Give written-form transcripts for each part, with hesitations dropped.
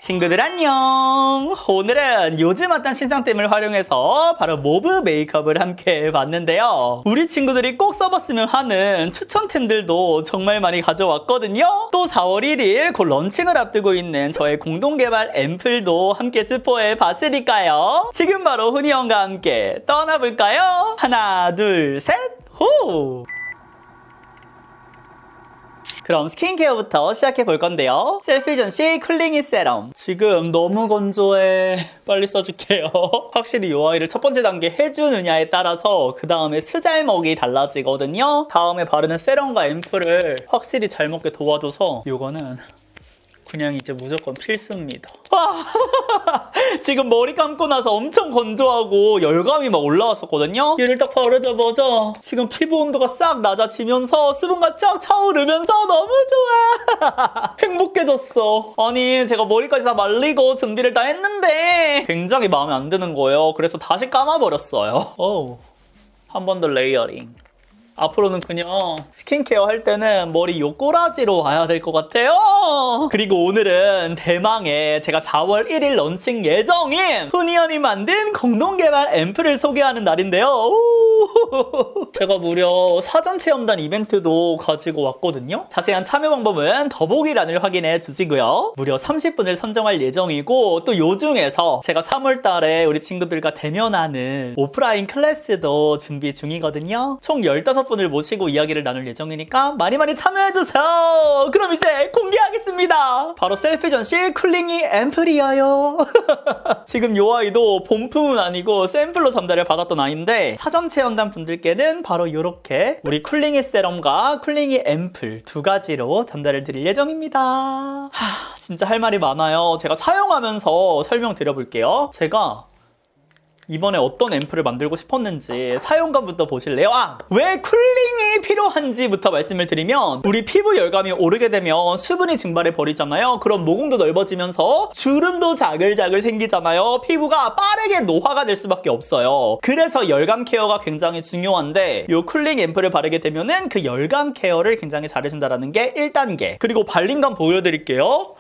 친구들 안녕! 오늘은 요즘 핫한 신상템을 활용해서 바로 모브 메이크업을 함께 해봤는데요. 우리 친구들이 꼭 써봤으면 하는 추천템들도 정말 많이 가져왔거든요. 또 4월 1일 곧 런칭을 앞두고 있는 저의 공동개발 앰플도 함께 스포해봤으니까요. 지금 바로 훈이 형과 함께 떠나볼까요? 하나, 둘, 셋, 호! 그럼 스킨케어부터 시작해 볼 건데요. 셀피전시 쿨링이 세럼. 지금 너무 건조해. 빨리 써줄게요. 확실히 이 아이를 첫 번째 단계 해주느냐에 따라서 그 다음에 스잘먹이 달라지거든요. 다음에 바르는 세럼과 앰플을 확실히 잘 먹게 도와줘서 이거는 그냥 이제 무조건 필수입니다. 지금 머리 감고 나서 엄청 건조하고 열감이 막 올라왔었거든요. 얘를 딱 바르자마자 지금 피부 온도가 싹 낮아지면서 수분가 쫙 차오르면서 너무 좋아. 행복해졌어. 아니 제가 머리까지 다 말리고 준비를 다 했는데 굉장히 마음에 안 드는 거예요. 그래서 다시 감아버렸어요. 한 번 더 레이어링. 앞으로는 그냥 스킨케어 할 때는 머리 요 꼬라지로 와야 될 것 같아요. 그리고 오늘은 대망의 제가 4월 1일 런칭 예정인 훈이언이 만든 공동개발 앰플을 소개하는 날인데요. 제가 무려 사전 체험단 이벤트도 가지고 왔거든요. 자세한 참여 방법은 더보기란을 확인해 주시고요. 무려 30분을 선정할 예정이고 또 요 중에서 제가 3월 달에 우리 친구들과 대면하는 오프라인 클래스도 준비 중이거든요. 총 15분을 모시고 이야기를 나눌 예정이니까 많이 참여해주세요. 그럼 이제 공개하겠습니다. 바로 셀피전시 쿨링이 앰플이에요. 지금 요 아이도 본품은 아니고 샘플로 전달을 받았던 아이인데 사전 체험단 분들께는 바로 이렇게 우리 쿨링이 세럼과 쿨링이 앰플 두 가지로 전달을 드릴 예정입니다. 진짜 할 말이 많아요. 제가 사용하면서 설명드려볼게요. 제가 이번에 어떤 앰플을 만들고 싶었는지 사용감부터 보실래요? 왜 쿨링이 필요한지부터 말씀을 드리면 우리 피부 열감이 오르게 되면 수분이 증발해 버리잖아요. 그럼 모공도 넓어지면서 주름도 자글자글 생기잖아요. 피부가 빠르게 노화가 될 수밖에 없어요. 그래서 열감 케어가 굉장히 중요한데 이 쿨링 앰플을 바르게 되면은 그 열감 케어를 굉장히 잘해준다는 게 1단계. 그리고 발림감 보여드릴게요.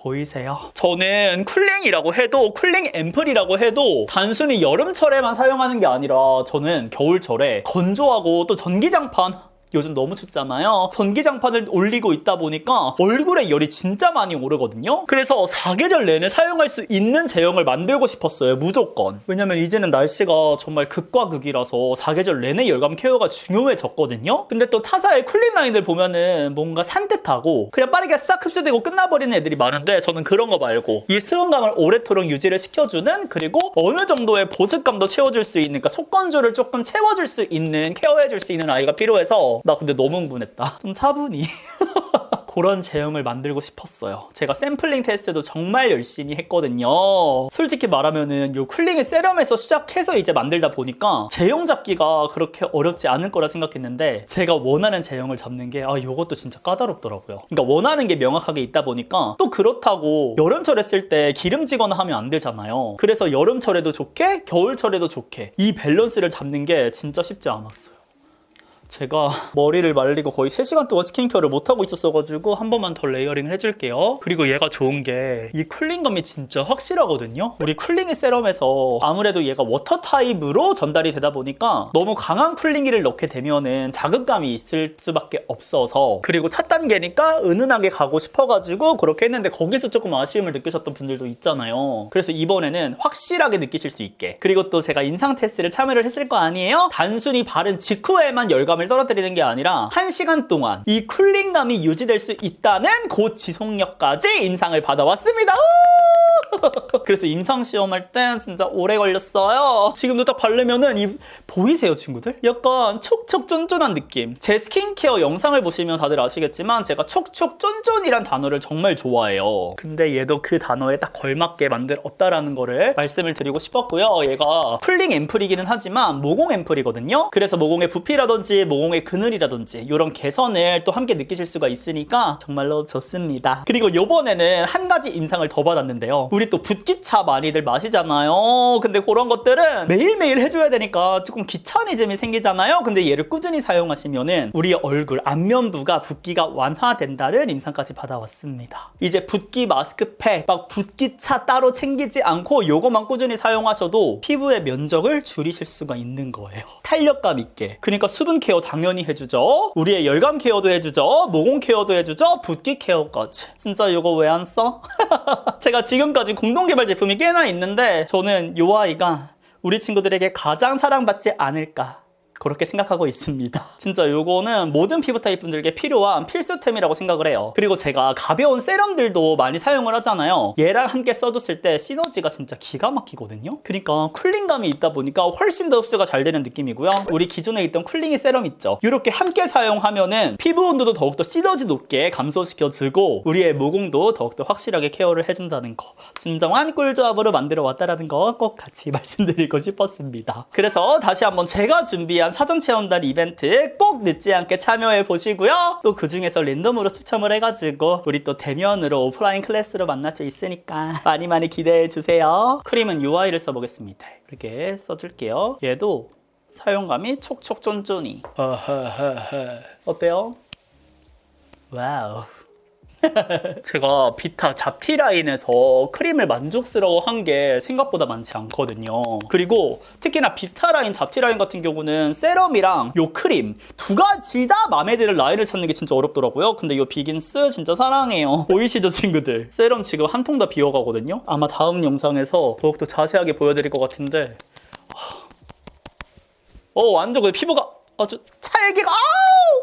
보이세요? 저는 쿨링이라고 해도 쿨링 앰플이라고 해도 단순히 여름철에만 사용하는 게 아니라 저는 겨울철에 건조하고 또 전기장판 요즘 너무 춥잖아요. 전기장판을 올리고 있다 보니까 얼굴에 열이 진짜 많이 오르거든요. 그래서 사계절 내내 사용할 수 있는 제형을 만들고 싶었어요. 무조건. 왜냐면 이제는 날씨가 정말 극과 극이라서 사계절 내내 열감 케어가 중요해졌거든요. 근데 또 타사의 쿨링 라인들 보면은 뭔가 산뜻하고 그냥 빠르게 싹 흡수되고 끝나버리는 애들이 많은데 저는 그런 거 말고 이 수분감을 오래도록 유지를 시켜주는 그리고 어느 정도의 보습감도 채워줄 수 있는 그러니까 속건조를 조금 채워줄 수 있는 케어해줄 수 있는 아이가 필요해서 나 근데 너무 흥분했다. 좀 차분히. 그런 제형을 만들고 싶었어요. 제가 샘플링 테스트도 정말 열심히 했거든요. 솔직히 말하면은 요 쿨링의 세럼에서 시작해서 이제 만들다 보니까 제형 잡기가 그렇게 어렵지 않을 거라 생각했는데 제가 원하는 제형을 잡는 게 요것도 진짜 까다롭더라고요. 그러니까 원하는 게 명확하게 있다 보니까 또 그렇다고 여름철에 쓸 때 기름지거나 하면 안 되잖아요. 그래서 여름철에도 좋게 겨울철에도 좋게 이 밸런스를 잡는 게 진짜 쉽지 않았어요. 제가 머리를 말리고 거의 3시간 동안 스킨케어를 못하고 있었어가지고 한 번만 더 레이어링을 해줄게요. 그리고 얘가 좋은 게 이 쿨링감이 진짜 확실하거든요. 우리 쿨링이 세럼에서 아무래도 얘가 워터 타입으로 전달이 되다 보니까 너무 강한 쿨링기를 넣게 되면은 자극감이 있을 수밖에 없어서 그리고 첫 단계니까 은은하게 가고 싶어가지고 그렇게 했는데 거기서 조금 아쉬움을 느끼셨던 분들도 있잖아요. 그래서 이번에는 확실하게 느끼실 수 있게 그리고 또 제가 인상 테스트를 참여를 했을 거 아니에요? 단순히 바른 직후에만 열감 떨어뜨리는 게 아니라 1시간 동안 이 쿨링감이 유지될 수 있다는 그 지속력까지 인상을 받아왔습니다. 그래서 임상 시험할 땐 진짜 오래 걸렸어요. 지금도 딱 바르면은 보이세요 친구들? 약간 촉촉 쫀쫀한 느낌. 제 스킨케어 영상을 보시면 다들 아시겠지만 제가 촉촉 쫀쫀이란 단어를 정말 좋아해요. 근데 얘도 그 단어에 딱 걸맞게 만들었다라는 거를 말씀을 드리고 싶었고요. 얘가 쿨링 앰플이기는 하지만 모공 앰플이거든요. 그래서 모공의 부피라든지 모공의 그늘이라든지 이런 개선을 또 함께 느끼실 수가 있으니까 정말로 좋습니다. 그리고 요번에는 한 가지 임상을 더 받았는데요. 우리 또 붓기차 많이들 마시잖아요. 근데 그런 것들은 매일매일 해줘야 되니까 조금 귀차니즘이 생기잖아요. 근데 얘를 꾸준히 사용하시면은 우리 얼굴 안면부가 붓기가 완화된다는 임상까지 받아왔습니다. 이제 붓기 마스크팩, 막 붓기차 따로 챙기지 않고 요거만 꾸준히 사용하셔도 피부의 면적을 줄이실 수가 있는 거예요. 탄력감 있게. 그러니까 수분 케어 당연히 해주죠. 우리의 열감 케어도 해주죠. 모공 케어도 해주죠. 붓기 케어까지. 진짜 요거 왜 안 써? 제가 지금까지 공동개발 제품이 꽤나 있는데 저는 요 아이가 우리 친구들에게 가장 사랑받지 않을까 그렇게 생각하고 있습니다. 진짜 요거는 모든 피부 타입 분들께 필요한 필수템이라고 생각을 해요. 그리고 제가 가벼운 세럼들도 많이 사용을 하잖아요. 얘랑 함께 써줬을 때 시너지가 진짜 기가 막히거든요. 그러니까 쿨링감이 있다 보니까 훨씬 더 흡수가 잘 되는 느낌이고요. 우리 기존에 있던 쿨링이 세럼 있죠. 이렇게 함께 사용하면은 피부 온도도 더욱더 시너지 높게 감소시켜주고 우리의 모공도 더욱더 확실하게 케어를 해준다는 거. 진정한 꿀조합으로 만들어 왔다라는 거 꼭 같이 말씀드리고 싶었습니다. 그래서 다시 한번 제가 준비한 사전 체험단 이벤트 꼭 늦지 않게 참여해 보시고요. 또 그 중에서 랜덤으로 추첨을 해가지고 우리 또 대면으로 오프라인 클래스로 만날 수 있으니까 많이 많이 기대해 주세요. 크림은 UI를 써보겠습니다. 이렇게 써줄게요. 얘도 사용감이 촉촉 쫀쫀이. 어때요? 와우. 제가 비타 잡티 라인에서 크림을 만족스러워한 게 생각보다 많지 않거든요. 그리고 특히나 비타 라인, 잡티 라인 같은 경우는 세럼이랑 요 크림 두 가지 다 마음에 드는 라인을 찾는 게 진짜 어렵더라고요. 근데 요 비긴스 진짜 사랑해요. 보이시죠 친구들? 세럼 지금 한 통 다 비워가거든요. 아마 다음 영상에서 더욱더 자세하게 보여드릴 것 같은데 완전 그 피부가 아주 찰기가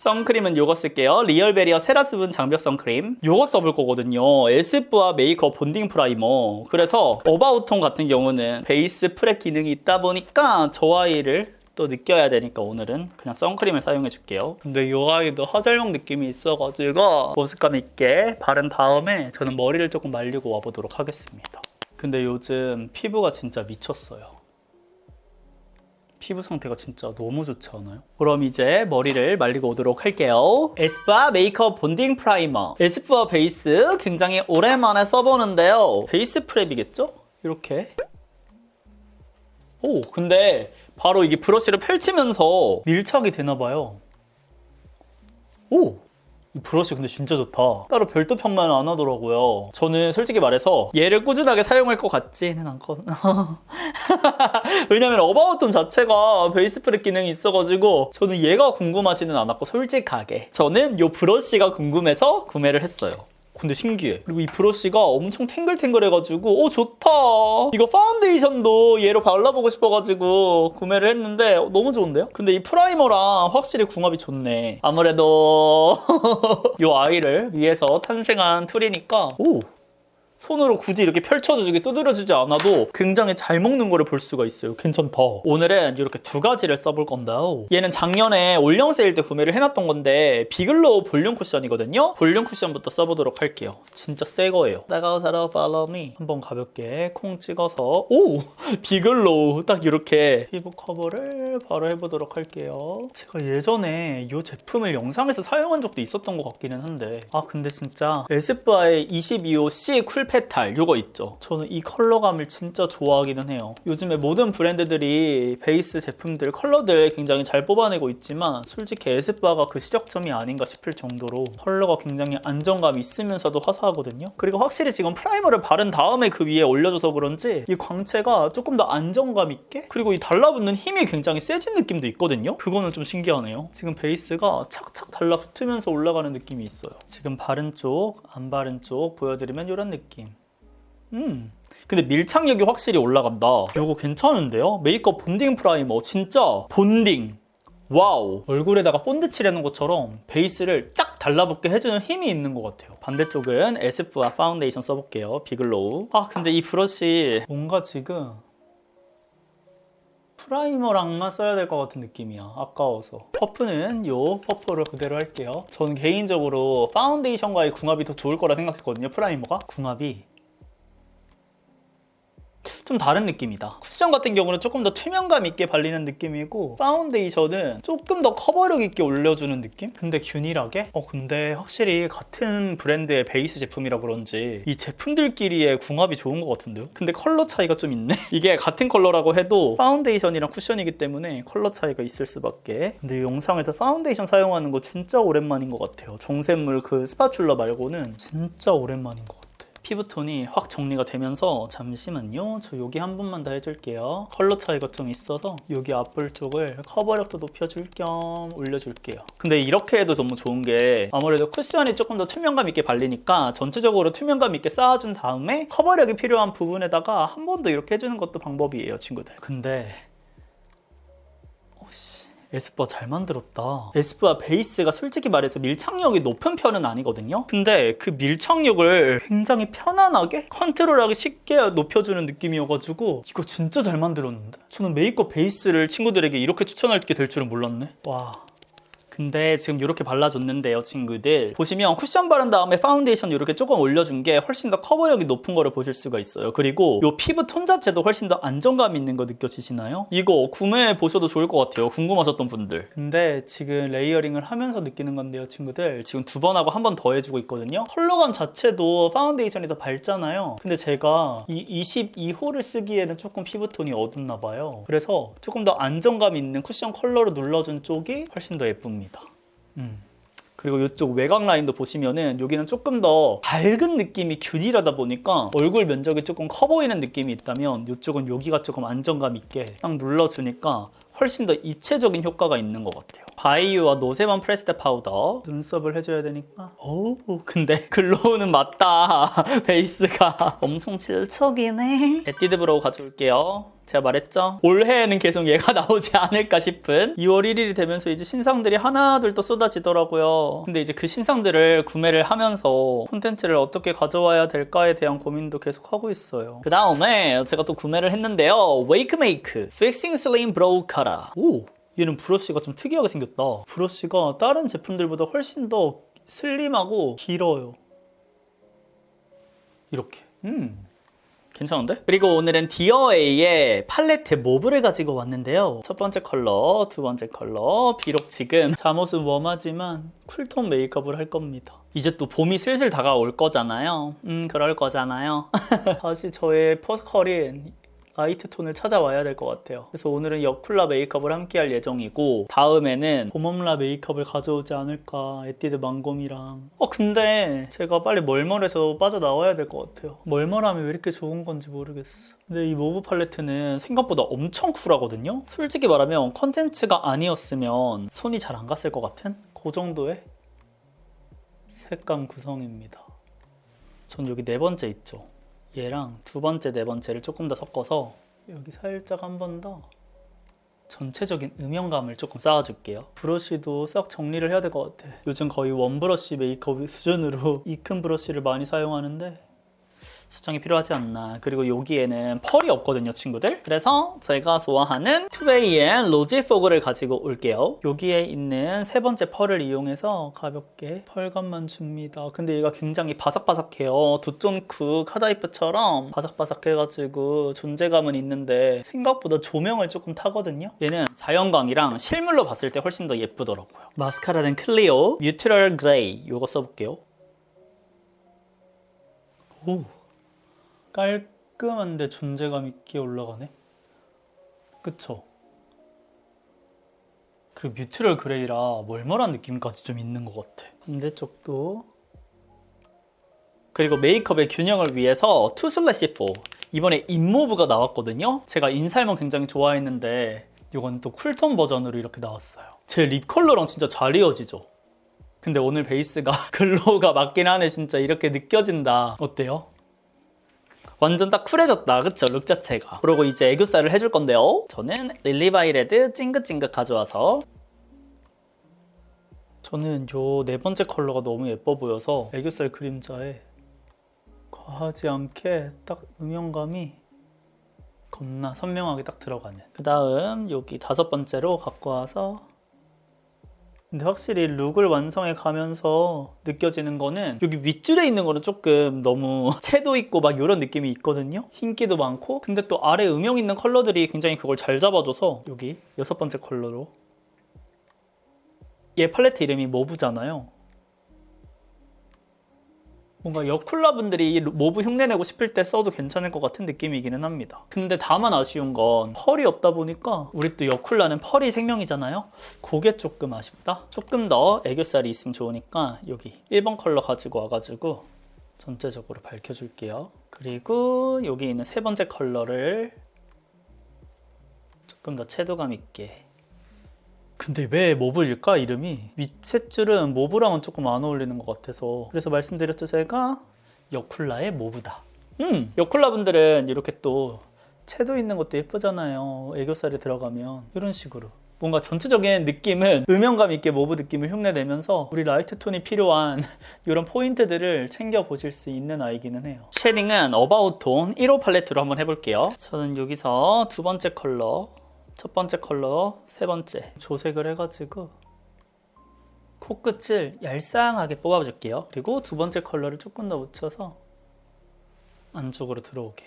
선크림은 요거 쓸게요. 리얼베리어 세라스분 장벽 선크림 요거 써볼 거거든요. 에스쁘아 메이크업 본딩 프라이머. 그래서 어바웃 톤 같은 경우는 베이스 프랩 기능이 있다 보니까 저 아이를 또 느껴야 되니까 오늘은 그냥 선크림을 사용해 줄게요. 근데 이 아이도 화장용 느낌이 있어가지고 보습감 있게 바른 다음에 저는 머리를 조금 말리고 와보도록 하겠습니다. 근데 요즘 피부가 진짜 미쳤어요. 피부 상태가 진짜 너무 좋지 않아요? 그럼 이제 머리를 말리고 오도록 할게요. 에스쁘아 메이크업 본딩 프라이머. 에스쁘아 베이스 굉장히 오랜만에 써보는데요. 베이스 프랩이겠죠? 이렇게. 근데 바로 이게 브러쉬를 펼치면서 밀착이 되나봐요. 이 브러쉬 근데 진짜 좋다. 따로 별도 편만 안 하더라고요. 저는 솔직히 말해서 얘를 꾸준하게 사용할 것 같지는 않거든요. 왜냐면 어바웃톤 자체가 베이스 프랩 기능이 있어가지고 저는 얘가 궁금하지는 않았고 솔직하게 저는 이 브러쉬가 궁금해서 구매를 했어요. 근데 신기해. 그리고 이 브러쉬가 엄청 탱글탱글해가지고 좋다. 이거 파운데이션도 얘로 발라보고 싶어가지고 구매를 했는데 너무 좋은데요? 근데 이 프라이머랑 확실히 궁합이 좋네. 아무래도 이 아이를 위해서 탄생한 툴이니까 손으로 굳이 이렇게 펼쳐주기 두드려주지 않아도 굉장히 잘 먹는 거를 볼 수가 있어요. 괜찮다. 오늘은 이렇게 두 가지를 써볼 건데요. 얘는 작년에 올영 세일 때 구매를 해놨던 건데 비글로우 볼륨 쿠션이거든요. 볼륨 쿠션부터 써보도록 할게요. 진짜 새 거예요. 따가워서 follow me. 한번 가볍게 콩 찍어서 비글로우 딱 이렇게 피부 커버를 바로 해보도록 할게요. 제가 예전에 이 제품을 영상에서 사용한 적도 있었던 것 같기는 한데 근데 진짜 에스쁘아의 22호C 쿨 페탈 요거 있죠. 저는 이 컬러감을 진짜 좋아하기는 해요. 요즘에 모든 브랜드들이 베이스 제품들 컬러들 굉장히 잘 뽑아내고 있지만 솔직히 에스쁘아가 그 시작점이 아닌가 싶을 정도로 컬러가 굉장히 안정감 있으면서도 화사하거든요. 그리고 확실히 지금 프라이머를 바른 다음에 그 위에 올려줘서 그런지 이 광채가 조금 더 안정감 있게 그리고 이 달라붙는 힘이 굉장히 세진 느낌도 있거든요. 그거는 좀 신기하네요. 지금 베이스가 착착 달라붙으면서 올라가는 느낌이 있어요. 지금 바른 쪽, 안 바른 쪽 보여드리면 이런 느낌. 근데 밀착력이 확실히 올라간다. 이거 괜찮은데요? 메이크업 본딩 프라이머 진짜 본딩. 와우. 얼굴에다가 본드 칠해놓은 것처럼 베이스를 쫙 달라붙게 해주는 힘이 있는 것 같아요. 반대쪽은 에스쁘아 파운데이션 써볼게요. 비글로우. 근데 이 브러쉬 뭔가 지금 프라이머랑만 써야 될 것 같은 느낌이야. 아까워서. 퍼프는 요 퍼프를 그대로 할게요. 저는 개인적으로 파운데이션과의 궁합이 더 좋을 거라 생각했거든요. 프라이머가. 궁합이 좀 다른 느낌이다. 쿠션 같은 경우는 조금 더 투명감 있게 발리는 느낌이고 파운데이션은 조금 더 커버력 있게 올려주는 느낌? 근데 균일하게? 근데 확실히 같은 브랜드의 베이스 제품이라 그런지 이 제품들끼리의 궁합이 좋은 것 같은데요? 근데 컬러 차이가 좀 있네? 이게 같은 컬러라고 해도 파운데이션이랑 쿠션이기 때문에 컬러 차이가 있을 수밖에. 근데 이 영상에서 파운데이션 사용하는 거 진짜 오랜만인 것 같아요. 정샘물 그 스파츌러 말고는 진짜 오랜만인 것 같아요. 피부톤이 확 정리가 되면서 잠시만요. 저 여기 한 번만 더 해줄게요. 컬러 차이가 좀 있어서 여기 앞볼 쪽을 커버력도 높여줄 겸 올려줄게요. 근데 이렇게 해도 너무 좋은 게 아무래도 쿠션이 조금 더 투명감 있게 발리니까 전체적으로 투명감 있게 쌓아준 다음에 커버력이 필요한 부분에다가 한 번 더 이렇게 해주는 것도 방법이에요, 친구들. 근데 에스쁘아 잘 만들었다. 에스쁘아 베이스가 솔직히 말해서 밀착력이 높은 편은 아니거든요. 근데 그 밀착력을 굉장히 편안하게 컨트롤하기 쉽게 높여주는 느낌이어가지고 이거 진짜 잘 만들었는데? 저는 메이크업 베이스를 친구들에게 이렇게 추천하게 될 줄은 몰랐네. 와. 근데 지금 이렇게 발라줬는데요, 친구들. 보시면 쿠션 바른 다음에 파운데이션 이렇게 조금 올려준 게 훨씬 더 커버력이 높은 거를 보실 수가 있어요. 그리고 이 피부 톤 자체도 훨씬 더 안정감 있는 거 느껴지시나요? 이거 구매해 보셔도 좋을 것 같아요, 궁금하셨던 분들. 근데 지금 레이어링을 하면서 느끼는 건데요, 친구들. 지금 2번 하고 한 번 더 해주고 있거든요. 컬러감 자체도 파운데이션이 더 밝잖아요. 근데 제가 이 22호를 쓰기에는 조금 피부톤이 어둡나 봐요. 그래서 조금 더 안정감 있는 쿠션 컬러로 눌러준 쪽이 훨씬 더 예쁩니다. 그리고 이쪽 외곽 라인도 보시면은 여기는 조금 더 밝은 느낌이 균일하다 보니까 얼굴 면적이 조금 커 보이는 느낌이 있다면 이쪽은 여기가 조금 안정감 있게 딱 눌러주니까 훨씬 더 입체적인 효과가 있는 것 같아요. 바이유와 노세범 프레스테 파우더 눈썹을 해줘야 되니까 근데 글로우는 맞다. 베이스가 엄청 질척이네. 에뛰드 브로우 가져올게요. 제가 말했죠? 올해에는 계속 얘가 나오지 않을까 싶은 2월 1일이 되면서 이제 신상들이 하나둘 또 쏟아지더라고요. 근데 이제 그 신상들을 구매를 하면서 콘텐츠를 어떻게 가져와야 될까에 대한 고민도 계속 하고 있어요. 그 다음에 제가 또 구매를 했는데요. 웨이크메이크 픽싱 슬림 브로우 카라. 얘는 브러쉬가 좀 특이하게 생겼다. 브러쉬가 다른 제품들보다 훨씬 더 슬림하고 길어요. 이렇게. 괜찮은데? 그리고 오늘은 디어에이의 팔레트 모브를 가지고 왔는데요. 첫 번째 컬러, 두 번째 컬러. 비록 지금 잠옷은 웜하지만 쿨톤 메이크업을 할 겁니다. 이제 또 봄이 슬슬 다가올 거잖아요. 그럴 거잖아요. 다시 저의 퍼스컬인 라이트 톤을 찾아와야 될 것 같아요. 그래서 오늘은 여쿨라 메이크업을 함께 할 예정이고 다음에는 봄웜라 메이크업을 가져오지 않을까. 에뛰드 망곰이랑 근데 제가 빨리 멀멀해서 빠져나와야 될 것 같아요. 멀멀함이 왜 이렇게 좋은 건지 모르겠어. 근데 이 모브 팔레트는 생각보다 엄청 쿨하거든요. 솔직히 말하면 컨텐츠가 아니었으면 손이 잘 안 갔을 것 같은 그 정도의 색감 구성입니다. 전 여기 네 번째 있죠. 얘랑 두 번째, 네 번째를 조금 더 섞어서 여기 살짝 한 번 더 전체적인 음영감을 조금 쌓아줄게요. 브러쉬도 싹 정리를 해야 될 것 같아. 요즘 거의 원브러쉬 메이크업 수준으로 이 큰 브러쉬를 많이 사용하는데 수정이 필요하지 않나. 그리고 여기에는 펄이 없거든요, 친구들. 그래서 제가 좋아하는 2AN 로지 포그를 가지고 올게요. 여기에 있는 세 번째 펄을 이용해서 가볍게 펄감만 줍니다. 근데 얘가 굉장히 바삭바삭해요. 두존쿠 카다이프처럼 바삭바삭해가지고 존재감은 있는데 생각보다 조명을 조금 타거든요. 얘는 자연광이랑 실물로 봤을 때 훨씬 더 예쁘더라고요. 마스카라는 클리오 뉴트럴 그레이 이거 써볼게요. 깔끔한데 존재감 있게 올라가네. 그쵸? 그리고 뉴트럴 그레이라 멀멀한 느낌까지 좀 있는 것 같아. 반대쪽도. 그리고 메이크업의 균형을 위해서 투슬래시4 이번에 인모브가 나왔거든요. 제가 인살몬 굉장히 좋아했는데 이건 또 쿨톤 버전으로 이렇게 나왔어요. 제 립 컬러랑 진짜 잘 이어지죠? 근데 오늘 베이스가 글로우가 맞긴 하네. 진짜 이렇게 느껴진다. 어때요? 완전 딱 쿨해졌다, 그쵸? 룩 자체가. 그리고 이제 애교살을 해줄 건데요. 저는 릴리바이레드 찡긋찡긋 가져와서 저는 요 네 번째 컬러가 너무 예뻐 보여서 애교살 그림자에 과하지 않게 딱 음영감이 겁나 선명하게 딱 들어가는. 그 다음 여기 다섯 번째로 갖고 와서 근데 확실히 룩을 완성해 가면서 느껴지는 거는 여기 윗줄에 있는 거는 조금 너무 채도 있고 막 이런 느낌이 있거든요. 흰기도 많고 근데 또 아래 음영 있는 컬러들이 굉장히 그걸 잘 잡아줘서 여기 6번째 컬러로 얘 팔레트 이름이 모브잖아요. 뭔가 여쿨라 분들이 모브 흉내내고 싶을 때 써도 괜찮을 것 같은 느낌이기는 합니다. 근데 다만 아쉬운 건 펄이 없다 보니까 우리 또 여쿨라는 펄이 생명이잖아요. 그게 조금 아쉽다. 조금 더 애교살이 있으면 좋으니까 여기 1번 컬러 가지고 와가지고 전체적으로 밝혀줄게요. 그리고 여기 있는 3번째 컬러를 조금 더 채도감 있게. 근데 왜 모브일까 이름이? 밑에 줄은 모브랑은 조금 안 어울리는 것 같아서 그래서 말씀드렸죠 제가 여쿨라의 모브다. 여쿨라 분들은 이렇게 또 채도 있는 것도 예쁘잖아요. 애교살이 들어가면 이런 식으로 뭔가 전체적인 느낌은 음영감 있게 모브 느낌을 흉내내면서 우리 라이트 톤이 필요한 이런 포인트들을 챙겨보실 수 있는 아이기는 해요. 쉐딩은 어바웃 톤 1호 팔레트로 한번 해볼게요. 저는 여기서 2번째 컬러, 첫 번째 컬러, 3번째 조색을 해가지고 코끝을 얄쌍하게 뽑아줄게요. 그리고 2번째 컬러를 조금 더 묻혀서 안쪽으로 들어오게.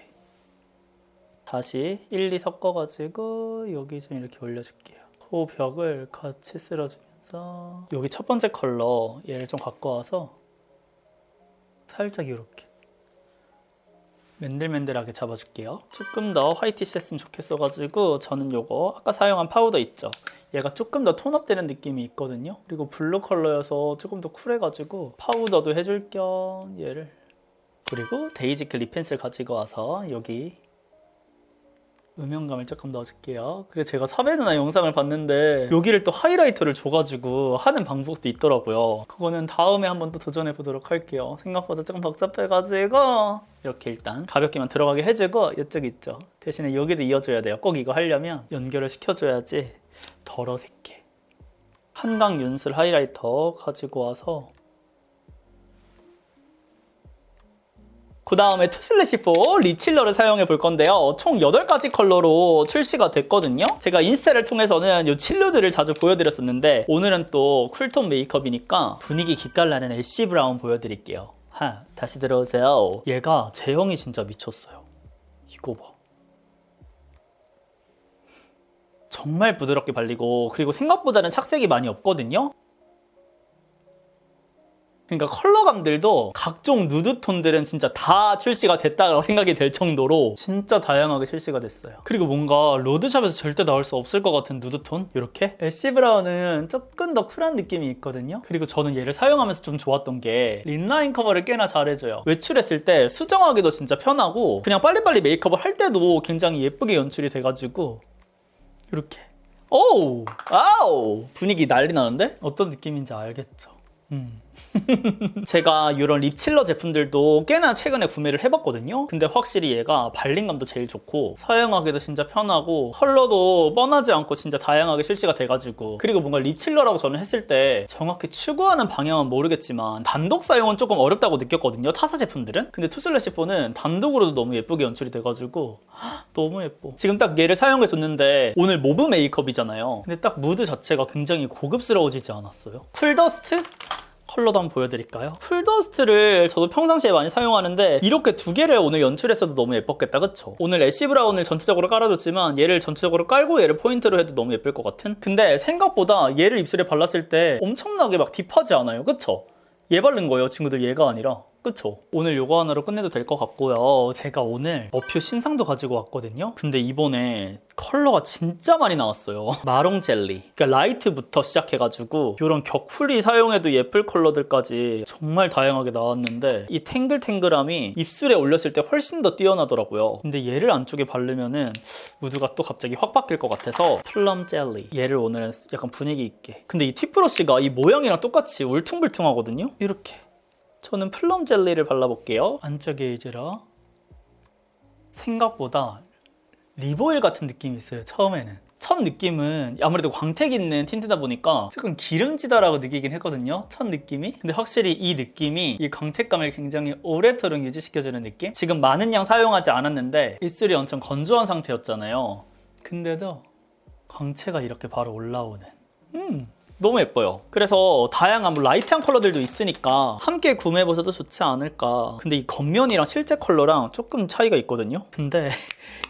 다시 1, 2 섞어가지고 여기 좀 이렇게 올려줄게요. 그 벽을 같이 쓸어주면서 여기 첫 번째 컬러 얘를 좀 갖고 와서 살짝 이렇게 맨들맨들하게 잡아줄게요. 조금 더 화이티시 했으면 좋겠어가지고 저는 요거 아까 사용한 파우더 있죠? 얘가 조금 더 톤업 되는 느낌이 있거든요. 그리고 블루 컬러여서 조금 더 쿨해가지고 파우더도 해줄 겸 얘를, 그리고 데이지크 립 펜슬 가지고 와서 여기 음영감을 조금 넣어줄게요. 그래서 제가 사베 누나 영상을 봤는데 여기를 또 하이라이터를 줘가지고 하는 방법도 있더라고요. 그거는 다음에 한번 또 도전해 보도록 할게요. 생각보다 조금 복잡해가지고 이렇게 일단 가볍게만 들어가게 해주고 이쪽 있죠? 대신에 여기도 이어줘야 돼요. 꼭 이거 하려면 연결을 시켜줘야지 덜 어색해. 한강 윤슬 하이라이터 가지고 와서 그 다음에 투슬래시4 리칠러를 사용해 볼 건데요. 총 8가지 컬러로 출시가 됐거든요. 제가 인스타를 통해서는 이 칠루들을 자주 보여드렸었는데 오늘은 또 쿨톤 메이크업이니까 분위기 기깔나는 애쉬 브라운 보여드릴게요. 다시 들어오세요. 얘가 제형이 진짜 미쳤어요. 이거 봐. 정말 부드럽게 발리고 그리고 생각보다는 착색이 많이 없거든요. 그러니까 컬러감들도 각종 누드톤들은 진짜 다 출시가 됐다고 생각이 될 정도로 진짜 다양하게 출시가 됐어요. 그리고 뭔가 로드샵에서 절대 나올 수 없을 것 같은 누드톤? 이렇게? 애쉬 브라운은 조금 더 쿨한 느낌이 있거든요. 그리고 저는 얘를 사용하면서 좀 좋았던 게 린라인 커버를 꽤나 잘해줘요. 외출했을 때 수정하기도 진짜 편하고 그냥 빨리빨리 메이크업을 할 때도 굉장히 예쁘게 연출이 돼가지고 이렇게 오우! 아우! 분위기 난리 나는데? 어떤 느낌인지 알겠죠? 제가 이런 립칠러 제품들도 꽤나 최근에 구매를 해봤거든요. 근데 확실히 얘가 발림감도 제일 좋고 사용하기도 진짜 편하고 컬러도 뻔하지 않고 진짜 다양하게 출시가 돼가지고, 그리고 뭔가 립칠러라고 저는 했을 때 정확히 추구하는 방향은 모르겠지만 단독 사용은 조금 어렵다고 느꼈거든요, 타사 제품들은. 근데 투슬래시4는 단독으로도 너무 예쁘게 연출이 돼가지고 너무 예뻐. 지금 딱 얘를 사용해줬는데 오늘 모브 메이크업이잖아요. 근데 딱 무드 자체가 굉장히 고급스러워지지 않았어요? 쿨더스트? 컬러도 한번 보여드릴까요? 쿨더스트를 저도 평상시에 많이 사용하는데 이렇게 두 개를 오늘 연출했어도 너무 예뻤겠다, 그쵸? 오늘 애쉬 브라운을 전체적으로 깔아줬지만 얘를 전체적으로 깔고 얘를 포인트로 해도 너무 예쁠 것 같은? 근데 생각보다 얘를 입술에 발랐을 때 엄청나게 막 딥하지 않아요, 그쵸? 얘 바른 거예요, 친구들. 얘가 아니라. 그쵸? 오늘 요거 하나로 끝내도 될 것 같고요. 제가 오늘 어퓨 신상도 가지고 왔거든요. 근데 이번에 컬러가 진짜 많이 나왔어요. 마롱 젤리. 그러니까 라이트부터 시작해가지고 이런 격쿨이 사용해도 예쁠 컬러들까지 정말 다양하게 나왔는데 이 탱글탱글함이 입술에 올렸을 때 훨씬 더 뛰어나더라고요. 근데 얘를 안쪽에 바르면은 무드가 또 갑자기 확 바뀔 것 같아서 플럼 젤리. 얘를 오늘은 약간 분위기 있게. 근데 이 팁브러쉬가 이 모양이랑 똑같이 울퉁불퉁하거든요. 이렇게. 저는 플럼 젤리를 발라볼게요. 안쪽에 이제라 생각보다 립오일 같은 느낌이 있어요, 처음에는. 첫 느낌은 아무래도 광택 있는 틴트다 보니까 조금 기름지다라고 느끼긴 했거든요, 첫 느낌이. 근데 확실히 이 느낌이 이 광택감을 굉장히 오래도록 유지시켜주는 느낌? 지금 많은 양 사용하지 않았는데 입술이 엄청 건조한 상태였잖아요. 근데도 광채가 이렇게 바로 올라오는 너무 예뻐요. 그래서 다양한 뭐 라이트한 컬러들도 있으니까 함께 구매해보셔도 좋지 않을까. 근데 이 겉면이랑 실제 컬러랑 조금 차이가 있거든요. 근데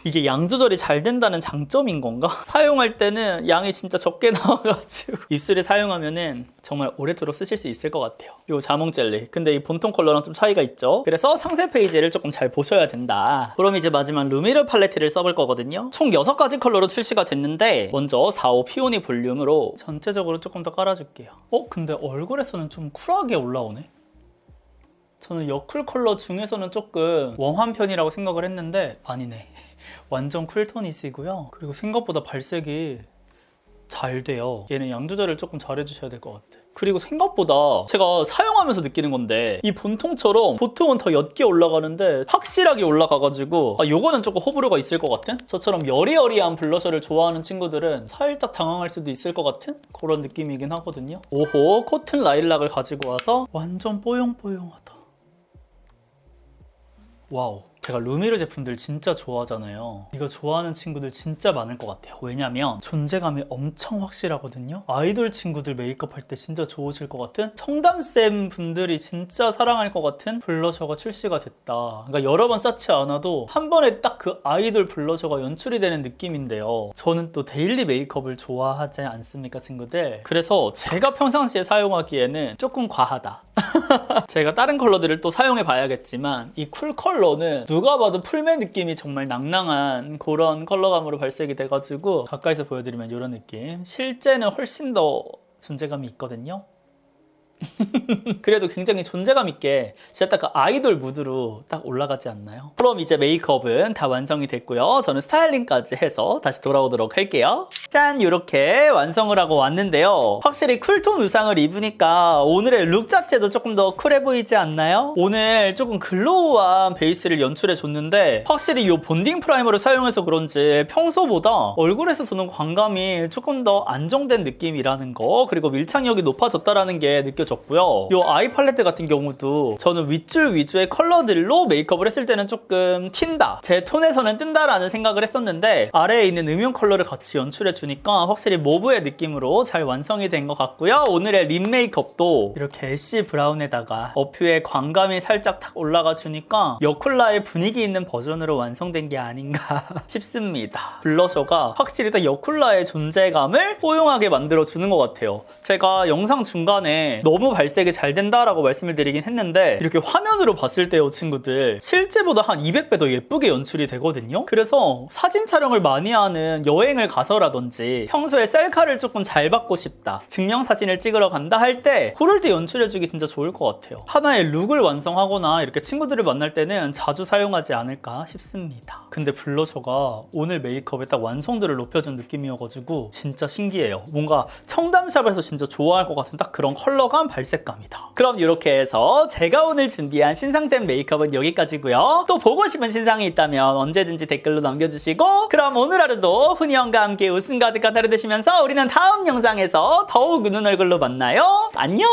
이게 양 조절이 잘 된다는 장점인 건가? 사용할 때는 양이 진짜 적게 나와가지고 입술에 사용하면은 정말 오래도록 쓰실 수 있을 것 같아요. 요 자몽 젤리. 근데 이 본통 컬러랑 좀 차이가 있죠. 그래서 상세 페이지를 조금 잘 보셔야 된다. 그럼 이제 마지막 루미르 팔레트를 써볼 거거든요. 총 6가지 컬러로 출시가 됐는데 먼저 45 피오니 볼륨으로 전체적으로 조금 더 깔아줄게요. 근데 얼굴에서는 좀 쿨하게 올라오네. 저는 여쿨 컬러 중에서는 조금 웜한 편이라고 생각을 했는데 아니네. 완전 쿨톤이시고요. 그리고 생각보다 발색이 잘 돼요. 얘는 양 조절을 조금 잘 해주셔야 될 것 같아. 그리고 생각보다 제가 사용하면서 느끼는 건데 이 본통처럼 보통은 더 옅게 올라가는데 확실하게 올라가가지고 요거는 조금 호불호가 있을 것 같은? 저처럼 여리여리한 블러셔를 좋아하는 친구들은 살짝 당황할 수도 있을 것 같은? 그런 느낌이긴 하거든요. 오호 코튼 라일락을 가지고 와서 완전 뽀용뽀용하다. 와우. 제가 루미르 제품들 진짜 좋아하잖아요. 이거 좋아하는 친구들 진짜 많을 것 같아요. 왜냐면 존재감이 엄청 확실하거든요. 아이돌 친구들 메이크업 할 때 진짜 좋으실 것 같은, 청담쌤 분들이 진짜 사랑할 것 같은 블러셔가 출시가 됐다. 그러니까 여러 번 쌓지 않아도 한 번에 딱 그 아이돌 블러셔가 연출이 되는 느낌인데요. 저는 또 데일리 메이크업을 좋아하지 않습니까, 친구들? 그래서 제가 평상시에 사용하기에는 조금 과하다. 제가 다른 컬러들을 또 사용해 봐야겠지만 이 쿨 컬러는 누가 봐도 풀메 느낌이 정말 낭낭한 그런 컬러감으로 발색이 돼가지고 가까이서 보여드리면 이런 느낌. 실제는 훨씬 더 존재감이 있거든요. 그래도 굉장히 존재감 있게 진짜 딱 그 아이돌 무드로 딱 올라가지 않나요? 그럼 이제 메이크업은 다 완성이 됐고요. 저는 스타일링까지 해서 다시 돌아오도록 할게요. 짠! 이렇게 완성을 하고 왔는데요. 확실히 쿨톤 의상을 입으니까 오늘의 룩 자체도 조금 더 쿨해 보이지 않나요? 오늘 조금 글로우한 베이스를 연출해 줬는데 확실히 이 본딩 프라이머를 사용해서 그런지 평소보다 얼굴에서 도는 광감이 조금 더 안정된 느낌이라는 거, 그리고 밀착력이 높아졌다는 게 느껴졌어요. 이 아이 팔레트 같은 경우도 저는 윗줄 위주의 컬러들로 메이크업을 했을 때는 조금 튄다, 제 톤에서는 뜬다라는 생각을 했었는데 아래에 있는 음영 컬러를 같이 연출해 주니까 확실히 모브의 느낌으로 잘 완성이 된 것 같고요. 오늘의 립 메이크업도 이렇게 애쉬 브라운에다가 어퓨의 광감이 살짝 탁 올라가 주니까 여쿨라의 분위기 있는 버전으로 완성된 게 아닌가 싶습니다. 블러셔가 확실히 딱 여쿨라의 존재감을 포용하게 만들어 주는 것 같아요. 제가 영상 중간에 너무 발색이 잘 된다라고 말씀을 드리긴 했는데 이렇게 화면으로 봤을 때요, 친구들, 실제보다 한 200배 더 예쁘게 연출이 되거든요. 그래서 사진 촬영을 많이 하는 여행을 가서라든지 평소에 셀카를 조금 잘 받고 싶다, 증명사진을 찍으러 간다 할 때 그럴 때 연출해주기 진짜 좋을 것 같아요. 하나의 룩을 완성하거나 이렇게 친구들을 만날 때는 자주 사용하지 않을까 싶습니다. 근데 블러셔가 오늘 메이크업에 딱 완성도를 높여준 느낌이어가지고 진짜 신기해요. 뭔가 청담샵에서 진짜 좋아할 것 같은 딱 그런 컬러감, 발색감이다. 그럼 이렇게 해서 제가 오늘 준비한 신상템 메이크업은 여기까지고요. 또 보고 싶은 신상이 있다면 언제든지 댓글로 남겨주시고, 그럼 오늘 하루도 훈이 형과 함께 웃음 가득한 하루 되시면서 우리는 다음 영상에서 더욱 웃는 얼굴로 만나요. 안녕.